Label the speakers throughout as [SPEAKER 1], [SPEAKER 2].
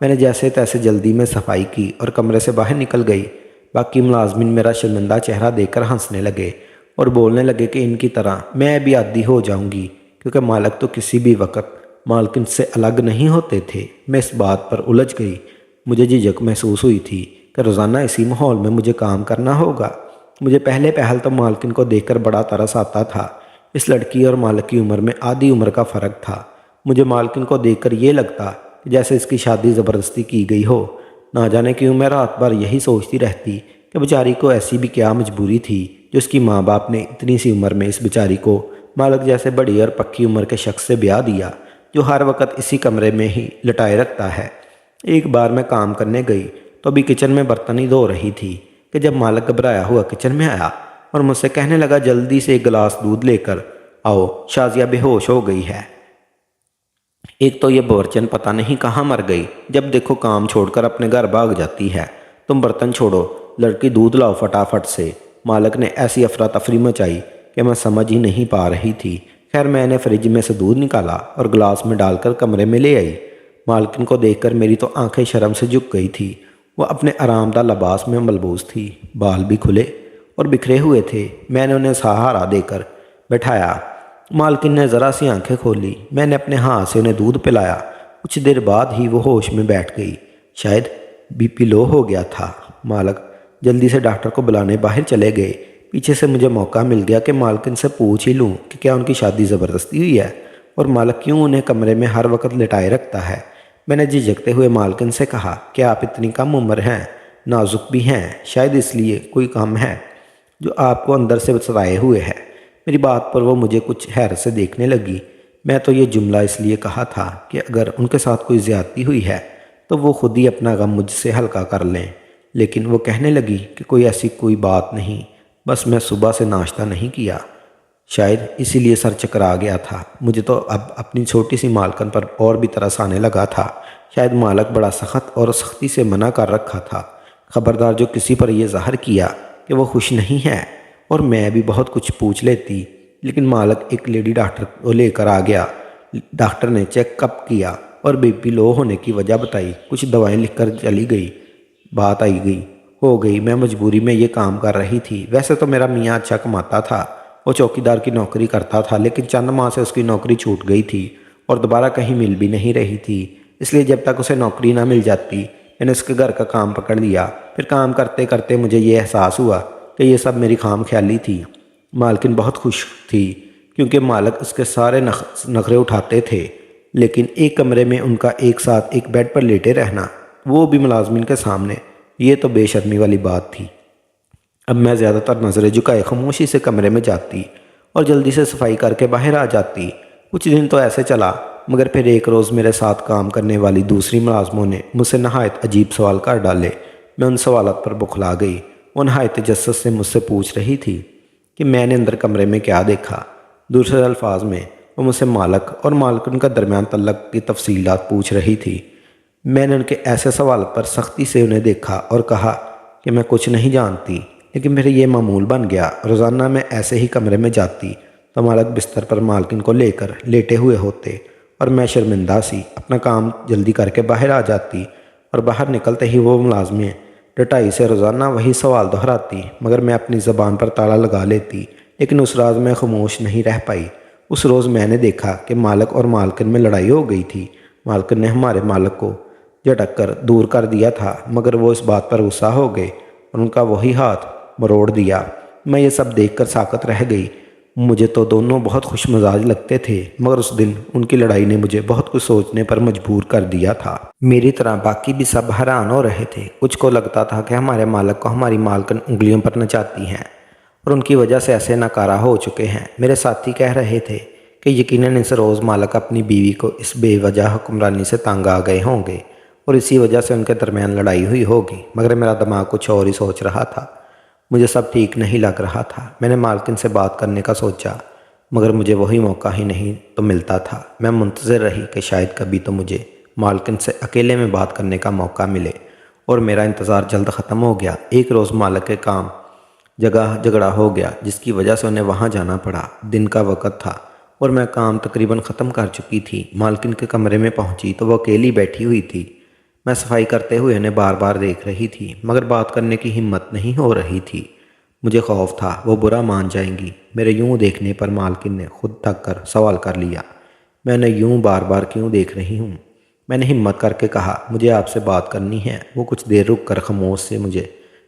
[SPEAKER 1] میں نے جیسے تیسے جلدی میں صفائی کی اور کمرے سے باہر نکل گئی۔ باقی ملازمین میرا شرمندہ چہرہ دیکھ کر ہنسنے لگے اور بولنے لگے کہ ان کی طرح میں بھی عادی ہو جاؤں گی، کیونکہ مالک تو کسی بھی وقت مالکن سے الگ نہیں ہوتے تھے۔ میں اس بات پر الجھ گئی۔ مجھے جھجک محسوس ہوئی تھی کہ روزانہ اسی ماحول میں مجھے کام کرنا ہوگا۔ مجھے پہلے پہل تو مالکن کو دیکھ کر بڑا ترس آتا تھا۔ اس لڑکی اور مالک کی عمر میں آدھی عمر کا فرق تھا۔ مجھے مالکن کو دیکھ کر یہ لگتا کہ جیسے اس کی شادی زبردستی کی گئی ہو۔ نہ جانے کیوں میں رات بھر یہی سوچتی رہتی کہ بیچاری کو ایسی بھی کیا مجبوری تھی جو اس کی ماں باپ نے اتنی سی عمر میں اس بیچاری کو مالک جیسے بڑی اور پکی عمر کے شخص سے بیاہ دیا، جو ہر وقت اسی کمرے میں ہی لٹائے رکھتا ہے۔ ایک بار میں کام کرنے گئی تو ابھی کچن میں برتن ہی دھو رہی تھی کہ جب مالک گھبرایا ہوا کچن میں آیا اور مجھ سے کہنے لگا جلدی سے ایک گلاس دودھ لے کر آؤ، شازیہ بے ہوش ہو گئی ہے۔ ایک تو یہ باورچن پتہ نہیں کہاں مر گئی، جب دیکھو کام چھوڑ کر اپنے گھر بھاگ جاتی ہے۔ تم برتن چھوڑو، لڑکی دودھ لاؤ فٹافٹ سے۔ مالک نے ایسی افراتفری مچائی کہ میں سمجھ ہی نہیں پا رہی تھی۔ خیر میں نے فریج میں سے دودھ نکالا اور گلاس میں ڈال کر کمرے میں لے آئی۔ مالکن کو دیکھ کر میری تو آنکھیں شرم سے جھک گئی تھی۔ وہ اپنے آرام دہ لباس میں ملبوس تھی، بال بھی کھلے اور بکھرے ہوئے تھے۔ میں نے انہیں سہارا دے کر بٹھایا۔ مالکن نے ذرا سی آنکھیں کھولی۔ میں نے اپنے ہاتھ سے انہیں دودھ پلایا۔ کچھ دیر بعد ہی وہ ہوش میں بیٹھ گئی۔ شاید بی پی لو ہو گیا تھا۔ مالک جلدی سے ڈاکٹر کو بلانے باہر چلے گئے۔ پیچھے سے مجھے موقع مل گیا کہ مالکن سے پوچھ ہی لوں کہ کیا ان کی شادی زبردستی ہوئی ہے اور مالک کیوں انہیں کمرے میں ہر وقت لٹائے رکھتا ہے۔ میں نے جھجکتے ہوئے مالکن سے کہا کہ آپ اتنی کم عمر ہیں، نازک بھی ہیں، شاید اس لیے کوئی کام ہے جو آپ کو اندر سے ستائے ہوئے ہے۔ میری بات پر وہ مجھے کچھ حیرت سے دیکھنے لگی۔ میں تو یہ جملہ اس لیے کہا تھا کہ اگر ان کے ساتھ کوئی زیادتی ہوئی ہے تو وہ خود ہی اپنا غم مجھ سے ہلکا کر لیں، لیکن وہ کہنے لگی کہ ایسی کوئی بات نہیں، بس میں صبح سے ناشتہ نہیں کیا، شاید اسی لیے سر چکرا گیا تھا۔ مجھے تو اب اپنی چھوٹی سی مالکن پر اور بھی ترس آنے لگا تھا۔ شاید مالک بڑا سخت اور سختی سے منع کر رکھا تھا۔ خبردار جو کسی پر یہ ظاہر کیا کہ وہ خوش نہیں ہے، اور میں بھی بہت کچھ پوچھ لیتی، لیکن مالک ایک لیڈی ڈاکٹر کو لے کر آ گیا۔ ڈاکٹر نے چیک اپ کیا اور بی پی لو ہونے کی وجہ بتائی، کچھ دوائیں لکھ کر چلی گئی۔ بات ہو گئی میں مجبوری میں یہ کام کر رہی تھی۔ ویسے تو میرا میاں اچھا کماتا تھا، وہ چوکیدار کی نوکری کرتا تھا، لیکن چند ماہ سے اس کی نوکری چھوٹ گئی تھی اور دوبارہ کہیں مل بھی نہیں رہی تھی۔ اس لیے جب تک اسے نوکری نہ مل جاتی میں نے اس کے گھر کا کام پکڑ لیا۔ پھر کام کرتے کرتے مجھے یہ احساس ہوا کہ یہ سب میری خام خیالی تھی۔ مالکن بہت خوش تھی کیونکہ مالک اس کے سارے نخرے اٹھاتے تھے، لیکن ایک کمرے میں ان کا ایک ساتھ ایک بیڈ پر لیٹے رہنا، وہ بھی ملازمین کے سامنے، یہ تو بے شرمی والی بات تھی۔ اب میں زیادہ تر نظریں جھکائے خاموشی سے کمرے میں جاتی اور جلدی سے صفائی کر کے باہر آ جاتی۔ کچھ دن تو ایسے چلا، مگر پھر ایک روز میرے ساتھ کام کرنے والی دوسری ملازموں نے مجھ سے نہایت عجیب سوال کر ڈالے۔ میں ان سوالات پر بخلا گئی۔ وہ نہایت تجسس سے مجھ سے پوچھ رہی تھی کہ میں نے اندر کمرے میں کیا دیکھا۔ دوسرے الفاظ میں وہ مجھ سے مالک اور مالکن کا درمیان تعلق کی تفصیلات پوچھ رہی تھی۔ میں نے ان کے ایسے سوال پر سختی سے انہیں دیکھا اور کہا کہ میں کچھ نہیں جانتی، لیکن میرے یہ معمول بن گیا۔ روزانہ میں ایسے ہی کمرے میں جاتی تو مالک بستر پر مالکن کو لے کر لیٹے ہوئے ہوتے اور میں شرمندہ سی اپنا کام جلدی کر کے باہر آ جاتی، اور باہر نکلتے ہی وہ ملازمیں ڈٹائی سے روزانہ وہی سوال دہراتی، مگر میں اپنی زبان پر تالا لگا لیتی۔ لیکن اس راز میں خاموش نہیں رہ پائی۔ اس روز میں نے دیکھا کہ مالک اور مالکن میں لڑائی ہو گئی تھی۔ مالکن نے ہمارے مالک کو جھٹک کر دور کر دیا تھا، مگر وہ اس بات پر غصہ ہو گئے اور ان کا وہی ہاتھ مروڑ دیا۔ میں یہ سب دیکھ کر ساکت رہ گئی۔ مجھے تو دونوں بہت خوش مزاج لگتے تھے، مگر اس دن ان کی لڑائی نے مجھے بہت کچھ سوچنے پر مجبور کر دیا تھا۔ میری طرح باقی بھی سب حیران ہو رہے تھے۔ کچھ کو لگتا تھا کہ ہمارے مالک کو ہماری مالکن انگلیوں پر نچاتی ہیں اور ان کی وجہ سے ایسے ناکارہ ہو چکے ہیں۔ میرے ساتھی کہہ رہے تھے کہ یقیناً اس روز مالک اپنی بیوی کو اس بے وجہ حکمرانی سے تنگ آ گئے ہوں گے اور اسی وجہ سے ان کے درمیان لڑائی ہوئی ہوگی، مگر میرا دماغ کچھ اور ہی سوچ رہا تھا۔ مجھے سب ٹھیک نہیں لگ رہا تھا۔ میں نے مالکن سے بات کرنے کا سوچا، مگر مجھے وہی موقع ہی نہیں تو ملتا تھا۔ میں منتظر رہی کہ شاید کبھی تو مجھے مالکن سے اکیلے میں بات کرنے کا موقع ملے، اور میرا انتظار جلد ختم ہو گیا۔ ایک روز مالک کے جگہ جھگڑا ہو گیا، جس کی وجہ سے انہیں وہاں جانا پڑا۔ دن کا وقت تھا اور میں کام تقریباً ختم کر چکی تھی۔ مالکن کے کمرے میں پہنچی تو وہ اکیلی بیٹھی ہوئی تھی۔ میں صفائی کرتے ہوئے انہیں بار بار دیکھ رہی تھی، مگر بات کرنے کی ہمت نہیں ہو رہی تھی۔ مجھے خوف تھا وہ برا مان جائیں گی۔ میرے یوں دیکھنے پر مالکن نے خود تھک کر سوال کر لیا، میں انہیں یوں بار بار کیوں دیکھ رہی ہوں؟ میں نے ہمت کر کے کہا، مجھے آپ سے بات کرنی ہے۔ وہ کچھ دیر رک کر خاموش سے مجھے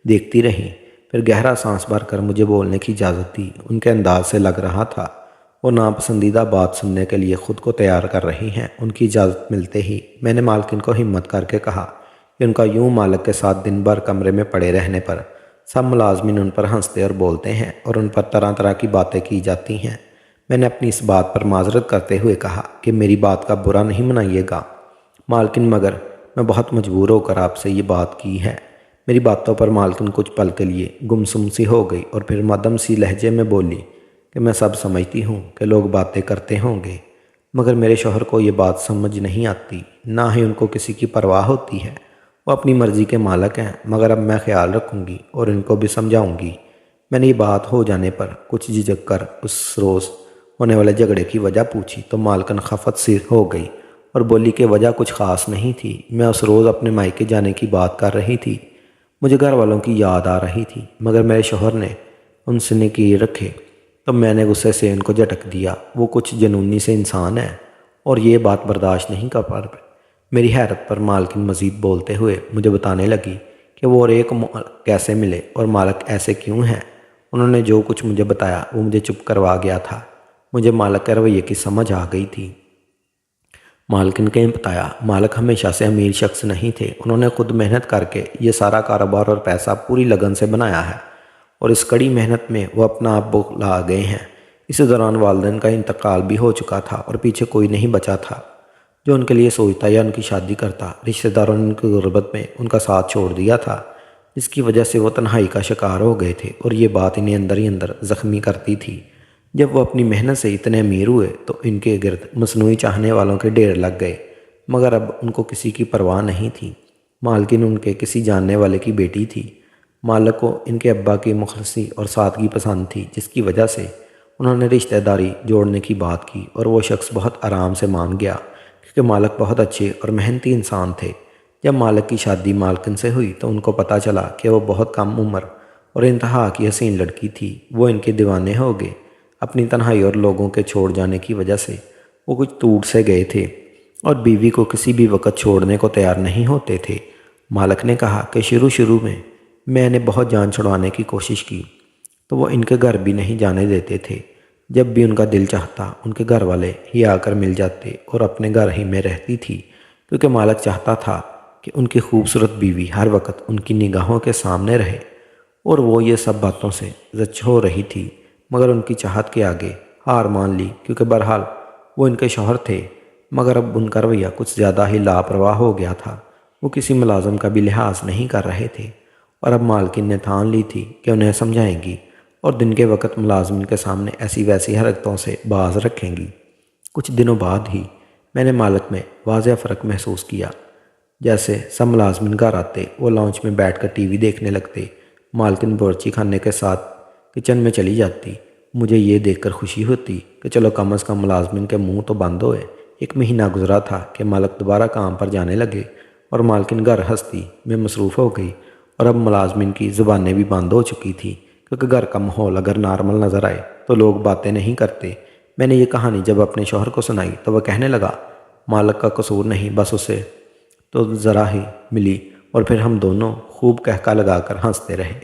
[SPEAKER 1] دیکھتی رہیں، پھر گہرا سانس بھر کر مجھے بولنے کی اجازت دی۔ ان کے انداز سے لگ رہا تھا وہ ناپسندیدہ بات سننے کے لیے خود کو تیار کر رہی ہیں۔ ان کی اجازت ملتے ہی میں نے مالکن کو ہمت کر کے کہا کہ ان کا یوں مالک کے ساتھ دن بھر کمرے میں پڑے رہنے پر سب ملازمین ان پر ہنستے اور بولتے ہیں اور ان پر طرح طرح کی باتیں کی جاتی ہیں۔ میں نے اپنی اس بات پر معذرت کرتے ہوئے کہا کہ میری بات کا برا نہیں منائیے گا مالکن، مگر میں بہت مجبور ہو کر آپ سے یہ بات کی ہے۔ میری باتوں پر مالکن کچھ پل کے لیے گمسم سی ہو گئی اور پھر مدھم سی لہجے میں بولی کہ میں سب سمجھتی ہوں کہ لوگ باتیں کرتے ہوں گے، مگر میرے شوہر کو یہ بات سمجھ نہیں آتی، نہ ہی ان کو کسی کی پرواہ ہوتی ہے۔ وہ اپنی مرضی کے مالک ہیں، مگر اب میں خیال رکھوں گی اور ان کو بھی سمجھاؤں گی۔ میں نے یہ بات ہو جانے پر کچھ جھجک کر اس روز ہونے والے جھگڑے کی وجہ پوچھی تو مالکن خفت سی ہو گئی اور بولی کہ وجہ کچھ خاص نہیں تھی۔ میں اس روز اپنے مائکے جانے کی بات کر رہی تھی۔ مجھے گھر والوں کی یاد آ رہی تھی، مگر میرے شوہر نے ان سے نکیر رکھے تو میں نے غصے سے ان کو جھٹک دیا۔ وہ کچھ جنونی سے انسان ہے اور یہ بات برداشت نہیں کر پا رہے۔ میری حیرت پر مالکن مزید بولتے ہوئے مجھے بتانے لگی کہ وہ اور ایک مالک کیسے ملے اور مالک ایسے کیوں ہیں۔ انہوں نے جو کچھ مجھے بتایا وہ مجھے چپ کروا گیا تھا۔ مجھے مالک کے رویے کی سمجھ آ گئی تھی۔ مالکن نے بتایا، مالک ہمیشہ سے امیر شخص نہیں تھے۔ انہوں نے خود محنت کر کے یہ سارا کاروبار اور پیسہ پوری لگن سے بنایا ہے اور اس کڑی محنت میں وہ اپنا آپ بھلا گئے ہیں۔ اس دوران والدین کا انتقال بھی ہو چکا تھا اور پیچھے کوئی نہیں بچا تھا جو ان کے لیے سوچتا یا ان کی شادی کرتا۔ رشتہ داروں نے ان کی غربت میں ان کا ساتھ چھوڑ دیا تھا، جس کی وجہ سے وہ تنہائی کا شکار ہو گئے تھے اور یہ بات انہیں اندر ہی اندر زخمی کرتی تھی۔ جب وہ اپنی محنت سے اتنے امیر ہوئے تو ان کے گرد مصنوعی چاہنے والوں کے ڈھیر لگ گئے، مگر اب ان کو کسی کی پرواہ نہیں تھی۔ مالکن ان کے کسی جاننے والے کی بیٹی تھی۔ مالک کو ان کے ابا کی مخلصی اور سادگی پسند تھی، جس کی وجہ سے انہوں نے رشتہ داری جوڑنے کی بات کی اور وہ شخص بہت آرام سے مان گیا، کیونکہ مالک بہت اچھے اور محنتی انسان تھے۔ جب مالک کی شادی مالکن سے ہوئی تو ان کو پتہ چلا کہ وہ بہت کم عمر اور انتہا کی حسین لڑکی تھی۔ وہ ان کے دیوانے ہو گئے۔ اپنی تنہائی اور لوگوں کے چھوڑ جانے کی وجہ سے وہ کچھ ٹوٹ سے گئے تھے اور بیوی کو کسی بھی وقت چھوڑنے کو تیار نہیں ہوتے تھے۔ مالک نے کہا کہ شروع میں نے بہت جان چھڑوانے کی کوشش کی تو وہ ان کے گھر بھی نہیں جانے دیتے تھے۔ جب بھی ان کا دل چاہتا ان کے گھر والے ہی آ کر مل جاتے اور اپنے گھر ہی میں رہتی تھی، کیونکہ مالک چاہتا تھا کہ ان کی خوبصورت بیوی ہر وقت ان کی نگاہوں کے سامنے رہے، اور وہ یہ سب باتوں سے زچ ہو رہی تھی، مگر ان کی چاہت کے آگے ہار مان لی، کیونکہ بہرحال وہ ان کے شوہر تھے۔ مگر اب ان کا رویہ کچھ زیادہ ہی لاپرواہ ہو گیا تھا۔ وہ کسی ملازم کا بھی لحاظ نہیں کر رہے تھے اور اب مالکن نے ٹھان لی تھی کہ انہیں سمجھائیں گی اور دن کے وقت ملازمین کے سامنے ایسی ویسی حرکتوں سے باز رکھیں گی۔ کچھ دنوں بعد ہی میں نے مالک میں واضح فرق محسوس کیا۔ جیسے سب ملازمین گھر آتے وہ لاؤنج میں بیٹھ کر ٹی وی دیکھنے لگتے، مالکن بورچی کھانے کے ساتھ کچن میں چلی جاتی۔ مجھے یہ دیکھ کر خوشی ہوتی کہ چلو کم از کم ملازمین کے منہ تو بند ہوئے۔ ایک مہینہ گزرا تھا کہ مالک دوبارہ کام پر جانے لگے اور مالکن گھر ہستی میں مصروف ہو گئی، اور اب ملازمین کی زبانیں بھی بند ہو چکی تھی، کیونکہ گھر کا ماحول اگر نارمل نظر آئے تو لوگ باتیں نہیں کرتے۔ میں نے یہ کہانی جب اپنے شوہر کو سنائی تو وہ کہنے لگا، مالک کا قصور نہیں، بس اسے تو ذرا ہی ملی، اور پھر ہم دونوں خوب کہکا لگا کر ہنستے رہے۔